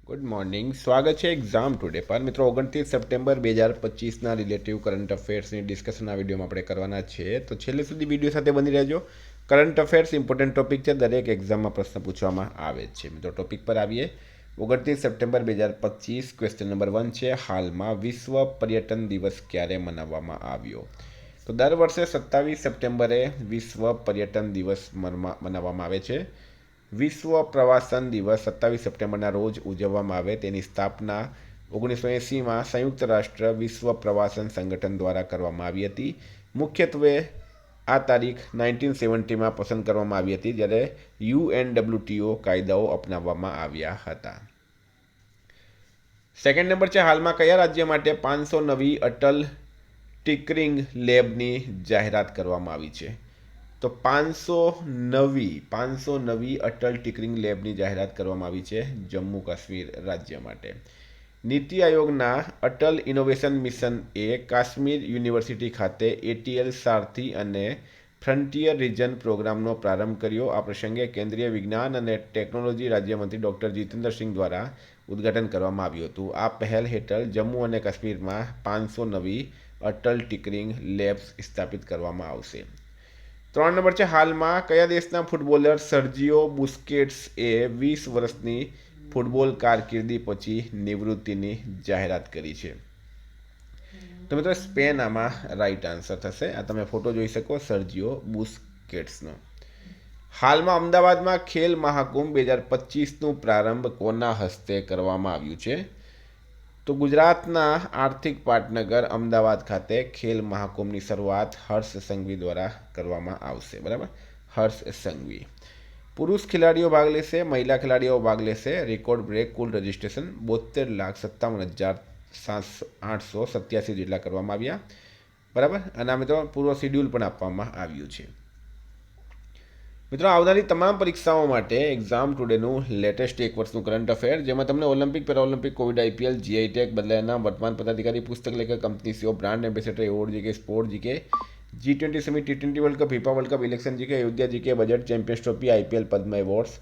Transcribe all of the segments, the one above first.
Good morning. સ્વાગત છે exam today પર. મિત્રો 29 સપ્ટેમ્બર 2025ના રિલેટિવ કરંટ અફેર્સની ડિસ્કશન આ વિડીયોમાં આપણે કરવાના છે, તો છેલ્લે સુધી વિડીયો સાથે બની રહેજો. કરંટ અફેર્સ ઇમ્પોર્ટન્ટ ટોપિક છે, દરેક એક્ઝામમાં પ્રશ્ન પૂછવામાં આવે જ છે. મિત્રો ટોપિક પર આવીએ. 29 સપ્ટેમ્બર 2025 ક્વેશ્ચન નંબર 1 છે, હાલમાં વિશ્વ પર્યટન દિવસ ક્યારે મનાવવામાં આવ્યો? તો દર વર્ષે 27 સપ્ટેમ્બરે વિશ્વ પર્યટન દિવસ મનાવવામાં આવે છે. વિશ્વ પ્રવાસન દિવસ 27 સપ્ટેમ્બરના રોજ ઉજવવામાં આવે તેની સ્થાપના 1980માં સંયુક્ત રાષ્ટ્ર વિશ્વ પ્રવાસન સંગઠન દ્વારા કરવામાં આવી હતી. મુખ્યત્વે આ તારીખ 1970માં પસંદ કરવામાં આવી હતી, જ્યારે UNWTO કાયદાઓ અપનાવવામાં આવ્યા હતા. સેકન્ડ નંબર છે, હાલમાં કયા રાજ્ય માટે 500 નવી અટલ ટિકરિંગ લેબની જાહેરાત કરવામાં આવી છે? તો 500 નવી અટલ ટિકરિંગ લેબની જાહેરાત કરવામાં આવી છે જમ્મુ કાશ્મીર રાજ્ય માટે. નીતિ આયોગના અટલ ઇનોવેશન મિશન એ કાશ્મીર યુનિવર્સિટી ખાતે ATL સારથી અને ફ્રન્ટિયર રિજન પ્રોગ્રામનો પ્રારંભ કર્યો. આ પ્રસંગે કેન્દ્રીય વિજ્ઞાન અને ટેકનોલોજી રાજ્યમંત્રી ડૉક્ટર જીતેન્દ્ર સિંહ દ્વારા ઉદ્ઘાટન કરવામાં આવ્યું હતું. આ પહેલ હેઠળ જમ્મુ અને કાશ્મીરમાં 500 નવી અટલ ટિકરિંગ લેબ્સ સ્થાપિત કરવામાં આવશે. 3 નંબર છે, હાલમાં કયા દેશના ફૂટબોલર સર્જિયો બુસ્કેટ્સ એ 20 વર્ષની ફૂટબોલ કારકિર્દી પછી નિવૃત્તિની જાહેરાત કરી છે? તો મિત્રો સ્પેન આમાં રાઈટ આન્સર થશે. આ તમે ફોટો જોઈ શકો સર્જિયો બુસ્કેટ્સનો. હાલમાં અમદાવાદમાં ખેલ મહાકુંભ 2025નું પ્રારંભ કોના હસ્તે કરવામાં આવ્યું છે? તો ગુજરાતના આર્થિક પાટનગર અમદાવાદ ખાતે ખેલ મહાકુંભની શરૂઆત હર્ષ સંઘવી દ્વારા કરવામાં આવશે. બરાબર, હર્ષ સંઘવી. પુરુષ ખેલાડીઓ ભાગ લેશે, મહિલા ખેલાડીઓ ભાગ લેશે. રેકોર્ડ બ્રેક કુલ રજિસ્ટ્રેશન 72,57,887 જેટલા કરવામાં આવ્યા. બરાબર, અને આ મિત્રો પૂરો શિડ્યુલ પણ આપવામાં આવ્યું છે. મિત્રો આવનારી તમામ પરીક્ષાઓ માટે એક્ઝામ ટુડેનું લેટેસ્ટ એક વર્ષનું કરંટ અફેર, જેમાં તમને Olympic, Paralympic, Covid, IPL, GI tag, બદલાયેલા વર્તમાન પદાધિકારી, પુસ્તક લેખક, company CEO, brand ambassador, award GK, sport GK, G20 summit, T20 world cup, FIFA world cup, election GK, Ayodhya GK, budget, champions trophy, IPL, Padma awards,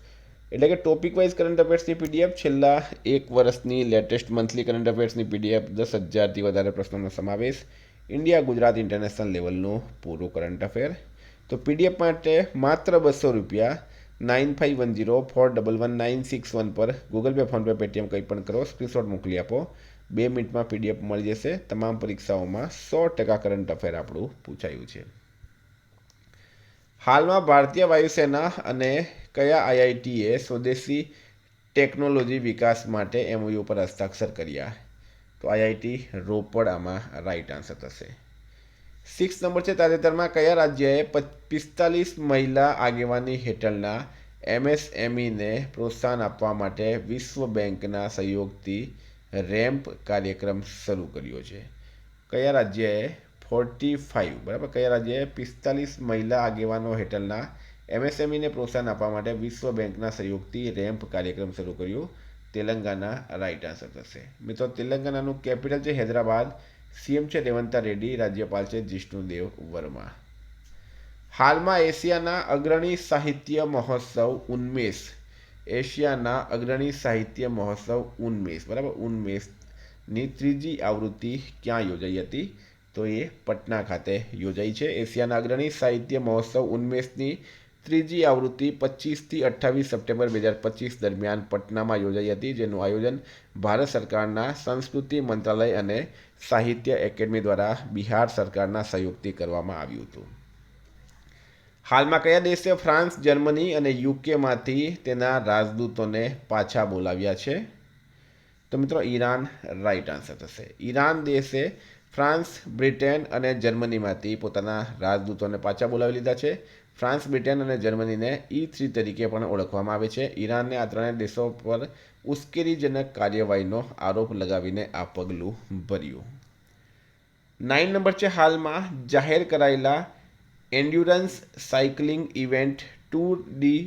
એટલે કે topic wise current અફેર્સની PDF, છેલ્લા એક વર્ષની લેટેસ્ટ મંથલી કરંટ અફેર્સની PDF, 10,000થી વધારે પ્રશ્નોનો સમાવેશ, ઇન્ડિયા, ગુજરાત, ઇન્ટરનેશનલ લેવલનું પૂરું કરંટ અફેર. તો PDF માટે માત્ર ₹200 9510411961 પર ગૂગલ પે, ફોનપે, પેટીએમ કંઈ પણ કરો, સ્ક્રીનશોટ મોકલી આપો. 2 મિનિટમાં PDF મળી જશે. તમામ પરીક્ષાઓમાં 100% કરંટ અફેર આપણું પૂછાયું છે. હાલમાં ભારતીય વાયુસેના અને કયા IITએ સ્વદેશી ટેકનોલોજી વિકાસ માટે MOU પર હસ્તાક્ષર કર્યા? તો IIT રોપડ આમાં રાઈટ આન્સર થશે. 6 નંબર છે, તાજેતરમાં કયા રાજ્યએ 45 મહિલા આગેવાની હેઠળના MSMEને પ્રોત્સાહન આપવા માટે વિશ્વ બેંકના સહયોગથી રેમ્પ કાર્યક્રમ શરૂ કર્યો છે? કયા રાજ્યએ 45, બરાબર, કયા રાજ્યએ 45 મહિલા આગેવાનો હેઠળના MSMEને પ્રોત્સાહન આપવા માટે વિશ્વ બેંકના સહયોગથી રેમ્પ કાર્યક્રમ શરૂ કર્યો? તેલંગાના રાઈટ આન્સર થશે. મિત્રો તેલંગાનાનું કેપિટલ છે હૈદરાબાદ. CM છે રેવંતા રેડ્ડી, રાજ્યપાલ છે જિષ્ણુદેવ વર્મા. હાલમાં એશિયાના અગ્રણી સાહિત્ય મહોત્સવ ઉન્મેષ, એશિયાના અગ્રણી સાહિત્ય મહોત્સવ ઉન્મેષ, બરાબર, ઉન્મેષની 3જી આવૃત્તિ ક્યાં યોજાઈ હતી? તો એ પટના ખાતે યોજાઈ છે. એશિયાના અગ્રણી સાહિત્ય મહોત્સવ ઉન્મેષની 3જી આવૃત્તિ 25થી 28 સપ્ટેમ્બર 2025 દરમિયાન પટનામાં યોજાઈ હતી, જેનું આયોજન ભારત સરકારના સંસ્કૃતિ મંત્રાલય અને સાહિત્ય એકેડમી દ્વારા બિહાર સરકારના સહયોગથી કરવામાં આવ્યું હતું. હાલમાં કયા દેશે ફ્રાન્સ, જર્મની અને યુકેમાંથી તેના રાજદૂતોને પાછા બોલાવ્યા છે? તો મિત્રો ઈરાન રાઈટ આન્સર થશે. ઈરાન દેશે ફ્રાન્સ, બ્રિટન અને જર્મનીમાંથી પોતાના રાજદૂતોને પાછા બોલાવી લીધા છે. ફ્રાન્સ, બ્રિટન અને જર્મનીને E3 તરીકે પણ ઓળખવામાં આવે છે. ઈરાનને આ ત્રણેય દેશો પર ઉશ્કેરણીજનક કાર્યવાહીનો આરોપ લગાવીને આ પગલું ભર્યું. 9 નંબર છે, હાલમાં જાહેર કરાયેલા endurance cycling event tour de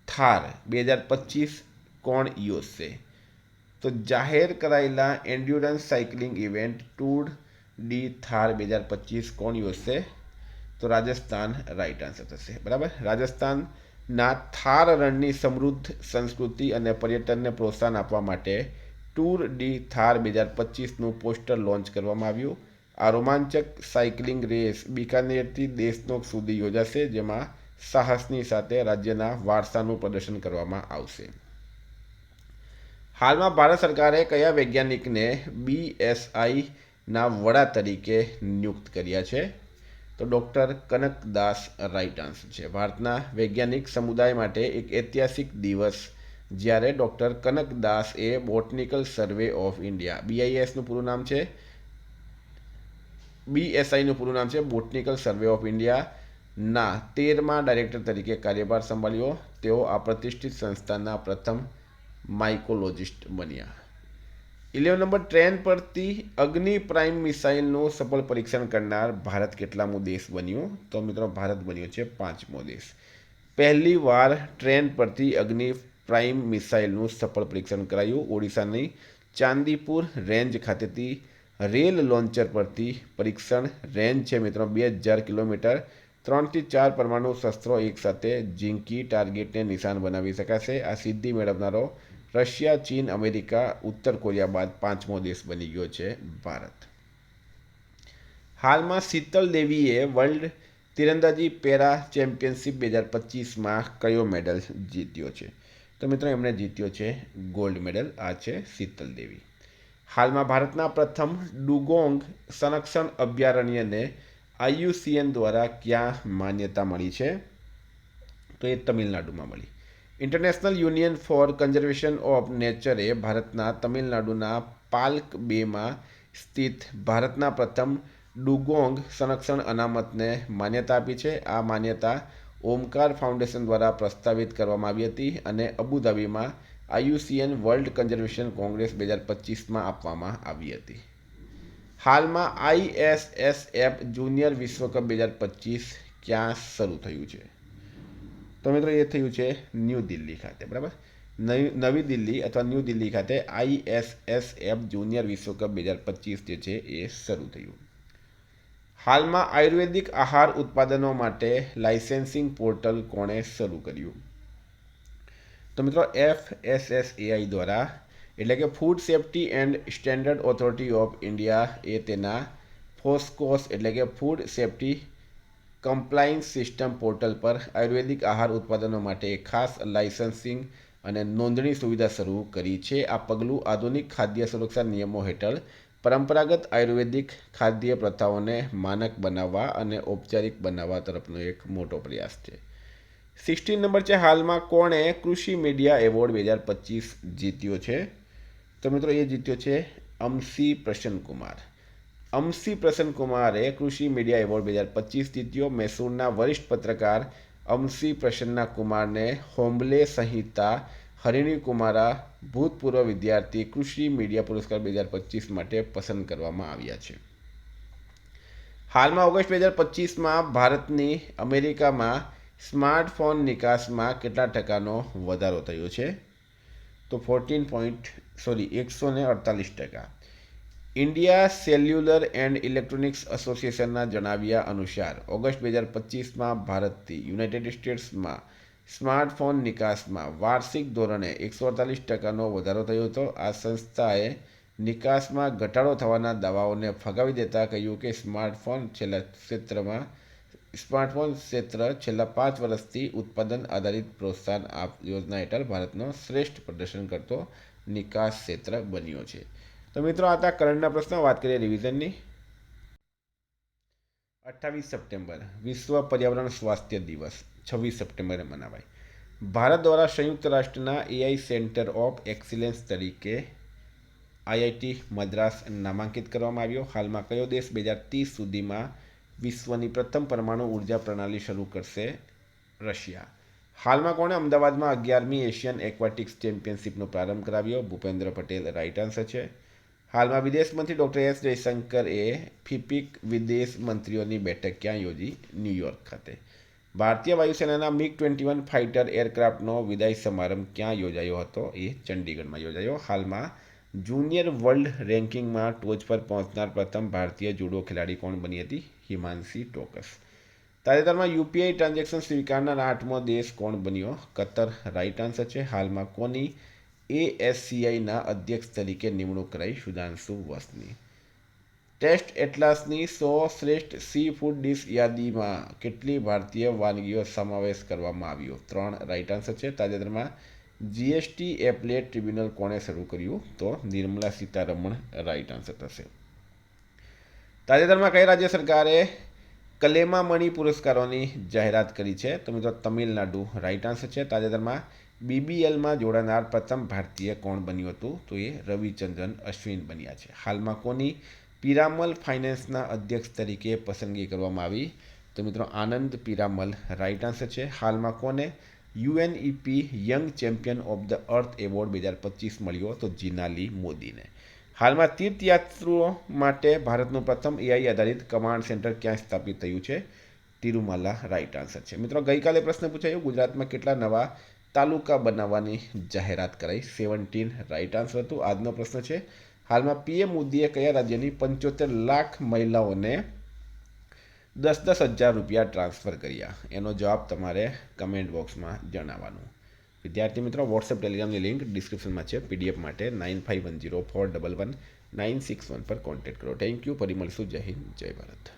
Thar 2025 કોણ યોજશે? તો જાહેર કરાયેલા endurance cycling event tour de Thar 2025 કોણ યોજશે? તો રાજસ્થાન રાઈટ આન્સર થશે. બરાબર, રાજસ્થાન ના થાર રણની સમૃદ્ધ સંસ્કૃતિ અને પર્યટનને પ્રોત્સાહન આપવા માટે ટૂર ડી થાર 2025નું પોસ્ટર લોન્ચ કરવામાં આવ્યું. આ રોમાંચક સાયકલિંગ રેસ બિકાનેરથી દેશનોક સુધી યોજાશે, જેમાં સાહસની સાથે રાજ્યના વારસાનું પ્રદર્શન કરવામાં આવશે. હાલમાં ભારત સરકારે કયા વૈજ્ઞાનિકને BSIના વડા તરીકે નિયુક્ત કર્યા છે? તો ડૉક્ટર કનકદાસ રાઇટ આન્સર છે. ભારતના વૈજ્ઞાનિક સમુદાય માટે એક ઐતિહાસિક દિવસ, જ્યારે ડૉક્ટર કનકદાસ એ બોટનિકલ સર્વે ઓફ ઇન્ડિયા BISનું પૂરું નામ છે BSIનું પૂરું નામ છે બોટનિકલ સર્વે ઓફ ઇન્ડિયાના 13મા ડાયરેક્ટર તરીકે કાર્યભાર સંભાળ્યો. તેઓ આ પ્રતિષ્ઠિત સંસ્થાના પ્રથમ માઇકોલોજિસ્ટ બન્યા. 11 નંબર, ટ્રેન પરથી અગ્નિ પ્રાઇમ મિસાઇલનું સફળ પરીક્ષણ કરનાર ભારત કેટલામો દેશ બન્યું? તો મિત્રો ભારત બન્યો છે 5મો દેશ. પહેલી વાર ટ્રેન પરથી અગ્નિ પ્રાઇમ મિસાઇલનું સફળ પરીક્ષણ કરાયું. ઓડિશાની ચાંદીપુર રેન્જ ખાતેથી રેલ લોન્ચર પરથી પરીક્ષણ. રેન્જ છે મિત્રો 2000 કિલોમીટર. 3 થી 4 પરમાણુ શસ્ત્રો એકસાથે ઝીંકી ટાર્ગેટને નિશાન બનાવી શકાશે. આ સિદ્ધિ મેળવનારો રશિયા, ચીન, અમેરિકા, ઉત્તર કોરિયા બાદ 5મો દેશ બની ગયો છે ભારત. હાલમાં શીતલ દેવીએ વર્લ્ડ તીરંદાજી પેરા ચેમ્પિયનશિપ 2025માં કયો મેડલ જીત્યો છે? તો મિત્રો એમણે જીત્યો છે ગોલ્ડ મેડલ. આ છે શીતલ દેવી. હાલમાં ભારતના પ્રથમ ડુગોંગ સંરક્ષણ અભયારણ્યને IUCN દ્વારા ક્યાં માન્યતા મળી છે? તો એ તમિલનાડુમાં મળી. International union for conservation of નેચરે ભારતના તમિલનાડુના પાલ્ક બેમાં સ્થિત ભારતના પ્રથમ ડુગોંગ સંરક્ષણ અનામતને માન્યતા આપી છે. આ માન્યતા ઓમકાર ફાઉન્ડેશન દ્વારા પ્રસ્તાવિત કરવામાં આવી હતી અને અબુધાબીમાં IUCN વર્લ્ડ કન્ઝર્વેશન કોંગ્રેસ 2025માં આપવામાં આવી હતી. હાલમાં ISSF જુનિયર વિશ્વકપ 2025 ક્યાં શરૂ થયું છે? તો મિત્રો એ થયું છે ન્યૂ દિલ્હી ખાતે. બરાબર, નવી દિલ્હી અથવા ન્યૂ દિલ્હી ખાતે ISSF જુનિયર વિશ્વકપ 2025 જે છે એ શરૂ થયું. હાલમાં આયુર્વેદિક આહાર ઉત્પાદનો માટે લાઇસેન્સિંગ પોર્ટલ કોણે શરૂ કર્યું? તો મિત્રો FSSAI દ્વારા, એટલે કે food safety and standard authority of India એ તેના ફોસ્કોસ એટલે કે food safety compliance system portal પર આયુર્વેદિક આહાર ઉત્પાદનો માટે એક ખાસ લાઇસન્સિંગ અને નોંધણી સુવિધા શરૂ કરી છે. આ પગલું આધુનિક ખાદ્ય સુરક્ષા નિયમો હેઠળ પરંપરાગત આયુર્વેદિક ખાદ્ય પ્રથાઓને માનક બનાવવા અને ઔપચારિક બનાવવા તરફનો એક મોટો પ્રયાસ છે. 16 નંબર છે, હાલમાં કોણે કૃષિ મીડિયા એવોર્ડ 2025 જીત્યો છે? તો મિત્રો એ જીત્યો છે અમસી પ્રસન્નકુમાર. અમસી પ્રસન્નકુમારે કૃષિ મીડિયા એવોર્ડ 2025 જીત્યો. મૈસૂરના વરિષ્ઠ પત્રકાર અમસી પ્રસન્નકુમારને હોમ્બલે સંહિતા હરિણી કુમારા ભૂતપૂર્વ વિદ્યાર્થી કૃષિ મીડિયા પુરસ્કાર 2025 માટે પસંદ કરવામાં આવ્યા છે. હાલમાં ઓગસ્ટ 2025માં ભારતની અમેરિકામાં સ્માર્ટફોન નિકાસમાં કેટલા ટકાનો વધારો થયો છે? તો 148%. ઇન્ડિયા સેલ્યુલર એન્ડ ઇલેક્ટ્રોનિક્સ એસોસિએશનના જણાવ્યા અનુસાર ઓગસ્ટ 2025માં ભારતથી યુનાઇટેડ સ્ટેટ્સમાં સ્માર્ટફોન નિકાસમાં વાર્ષિક ધોરણે 148%નો વધારો થયો હતો. આ સંસ્થાએ નિકાસમાં ઘટાડો થવાના દાવાઓને ફગાવી દેતા કહ્યું કે સ્માર્ટફોન ક્ષેત્ર છેલ્લા 5 વર્ષથી ઉત્પાદન આધારિત પ્રોત્સાહન યોજના હેઠળ ભારતનો શ્રેષ્ઠ પ્રદર્શન કરતો નિકાસ ક્ષેત્ર બન્યો છે. તો મિત્રો આ હતા કરંટના પ્રશ્નો. વાત કરીએ રિવિઝનની. 28 સપ્ટેમ્બર વિશ્વ પર્યાવરણ સ્વાસ્થ્ય દિવસ 26 સપ્ટેમ્બરે મનાવાય. ભારત દ્વારા સંયુક્ત રાષ્ટ્રના AI સેન્ટર ઓફ એક્સિલન્સ તરીકે IIT મદ્રાસ નામાંકિત કરવામાં આવ્યો. હાલમાં કયો દેશ 2030 સુધીમાં વિશ્વની પ્રથમ પરમાણુ ઉર્જા પ્રણાલી શરૂ કરશે? રશિયા. હાલમાં કોણે અમદાવાદમાં 11મી એશિયન એક્વાટિક્સ ચેમ્પિયનશિપનો પ્રારંભ કરાવ્યો? ભૂપેન્દ્ર પટેલ રાઇટ આન્સર છે. હાલમાં વિદેશ મંત્રી ડૉક્ટર S જયશંકરે ફિપિક વિદેશ મંત્રીઓની બેઠક ક્યાં યોજી? ન્યૂયોર્ક ખાતે. ભારતીય વાયુસેનાના MiG-21 ફાઇટર એરક્રાફ્ટનો વિદાય સમારંભ ક્યાં યોજાયો હતો? એ ચંડીગઢમાં યોજાયો. હાલમાં જુનિયર વર્લ્ડ રેન્કિંગમાં ટોચ પર પહોંચનાર પ્રથમ ભારતીય જુડો ખેલાડી કોણ બની હતી? હિમાંશી ટોકસ. તાજેતરમાં યુપીઆઈ ટ્રાન્ઝેક્શન સ્વીકારનાર 8મો દેશ કોણ બન્યો? કતર રાઇટ આન્સર છે. હાલમાં કોની ASCIના અધ્યક્ષ તરીકે નિમણૂક કરાઈ? સુધાંશુ વસની. ટેસ્ટ એટલાસની 100 શ્રેષ્ઠ સી ફૂડ ડીશ યાદીમાં કેટલી ભારતીય વાનગીઓ સમાવેશ કરવામાં આવ્યો? 3 રાઇટ આન્સર છે. તાજેતરમાં જીએસટી એપલેટ ટ્રિબ્યુનલ કોણે શરૂ કર્યું? તો નિર્મલા સીતારમણ રાઇટ આન્સર થશે. તાજેતરમાં કઈ રાજ્ય સરકારે કલેમામણી પુરસ્કારોની જાહેરાત કરી છે? તો મિત્રો તમિલનાડુ રાઇટ આન્સર છે. તાજેતરમાં BBLમાં જોડાનાર પ્રથમ ભારતીય કોણ બન્યું હતું? તો એ રવિચંદ્રન અશ્વિન બન્યા છે. હાલમાં કોની પિરામલ ફાઇનાન્સના અધ્યક્ષ તરીકે પસંદગી કરવામાં આવી? તો મિત્રો આનંદ પિરામલ રાઇટ આન્સર છે. હાલમાં કોને UNEP young champion of the earth award 2025 મળ્યો? તો જીનાલી મોદીને. હાલમાં તીર્થયાત્રીઓ માટે ભારતનું પ્રથમ AI આધારિત કમાન્ડ સેન્ટર ક્યાં સ્થાપિત થયું છે? તિરુમાલા રાઇટ આન્સર છે. મિત્રો ગઈકાલે પ્રશ્ન પૂછાયો, ગુજરાતમાં કેટલા નવા તાલુકા બનાવવાની જાહેરાત કરાઈ? 17 રાઇટ આન્સર હતું. આજનો પ્રશ્ન છે, હાલમાં PM મોદીએ કયા રાજ્યની 75 લાખ મહિલાઓને 10,000 રૂપિયા ટ્રાન્સફર કર્યા? એનો જવાબ તમારે કમેન્ટ બોક્સમાં જણાવવાનું. વિદ્યાર્થી મિત્રો, વોટ્સએપ ટેલિગ્રામની લિંક ડિસ્ક્રિપ્શનમાં છે. PDF માટે 9510411961 પર કોન્ટેક્ટ કરો. Thank you. ફરી મળીશું. જય હિન્દ, જય ભારત.